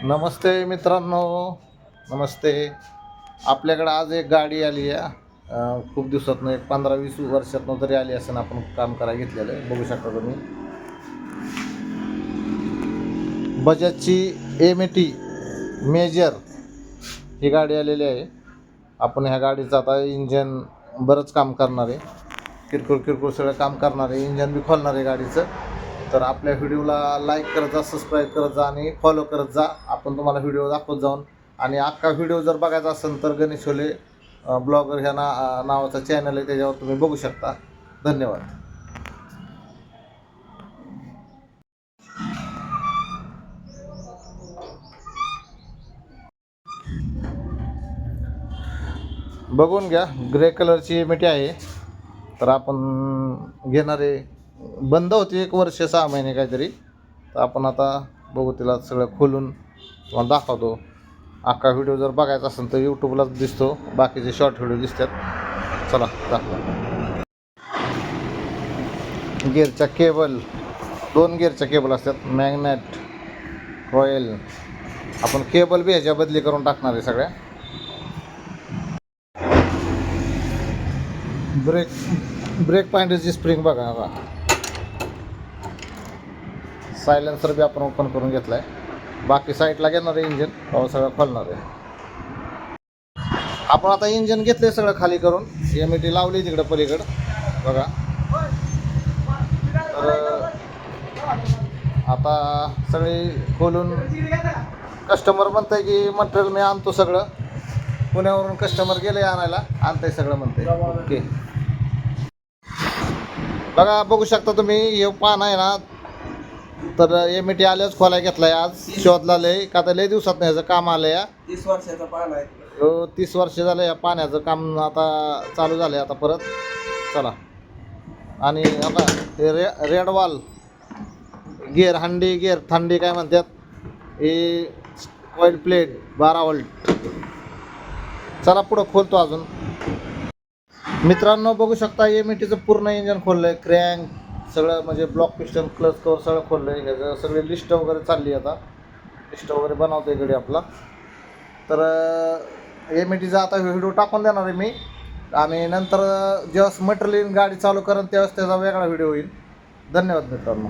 नमस्ते मित्रांनो, नमस्ते. आपल्याकडे आज एक गाडी आली आहे. खूप दिवसातनं, एक 15-20 वर्षातनं तरी आली असेल. आपण काम करायला घेतलेलं आहे. बघू शकता तुम्ही, बजाजची एम-टी मेजर ही गाडी आलेली आहे. आपण ह्या गाडीचं आता इंजन बरंच काम करणार आहे, किरकोळ सगळं काम करणार आहे. इंजन बी खोलणार आहे गाडीचं. तर आपल्या व्हिडिओला लाईक करत जा, सबस्क्राईब करत जा आणि फॉलो करत जा. आपण तुम्हाला व्हिडिओ दाखवत जाऊन. आणि अख्खा व्हिडिओ जर बघायचा असेल तर गणेश होले ब्लॉगर ह्या नावाचा चॅनल आहे, त्याच्यावर तुम्ही बघू शकता. धन्यवाद. बघून घ्या, ग्रे कलरची एम-टी आहे. तर आपण घेणार आहे. बंद होती 1 वर्ष 6 महिने काहीतरी. तर आपण आता बघू, तिला सगळं खोलून तुम्हाला दाखवतो. अख्खा व्हिडिओ जर बघायचा असेल तर यूट्यूबलाच दिसतो, बाकीचे शॉर्ट व्हिडिओ दिसतात. चला दाखवा. गिअरच्या केबल, 2 गिअरच्या केबल असतात, मॅग्नेट, कॉईल. आपण केबल बी ह्याच्या बदली करून टाकणार आहे सगळ्या. ब्रेक पॉइंटची स्प्रिंग बघा. सायलेन्सर बी आपण ओपन करून घेतला आहे. बाकी साईडला घेणार आहे इंजन, सगळं खोलणार आहे. आपण आता इंजन घेतले सगळं खाली करून, एम-टी लावली तिकडं पलीकडं बघा. तर आता सगळी खोलून, कस्टमर म्हणतंय की मटेरियल मी आणतो सगळं. पुण्यावरून कस्टमर गेले आणायला, आणतंय सगळं म्हणते. ओके, बघा बघू शकता तुम्ही. हे पान आहे ना, तर एम-टी आल्याच खोलाय घेतलाय. आज शोधला लय का, तर लय दिवसात नाही ह्याचं काम आलं या. 30 वर्षाचा पान आहे. 30 वर्ष झालं या पाण्याचं काम आता चालू झालं आहे आता परत. चला. आणि आता हे रेड वॉल गिअर, हंडी गिअर, थंडी काय म्हणतात, हे कॉईल प्लेट 12 वोल्ट. चला पुढं खोलतो अजून. मित्रांनो बघू शकता, एम-टीचं पूर्ण इंजन खोललं आहे. क्रँक सगळं, म्हणजे ब्लॉक पिस्टन, क्लच कवर सगळं खोललं आहे. ह्याचं सगळे लिस्ट वगैरे चालली. आता लिस्ट वगैरे बनवतो इकडे आपला. तर एम-टीचा आता व्हिडिओ टाकून देणार आहे मी. आणि नंतर जेव्हा मटेरियल गाडी चालू करेन त्यावेळेस त्याचा वेगळा व्हिडिओ होईल. धन्यवाद मित्रांनो.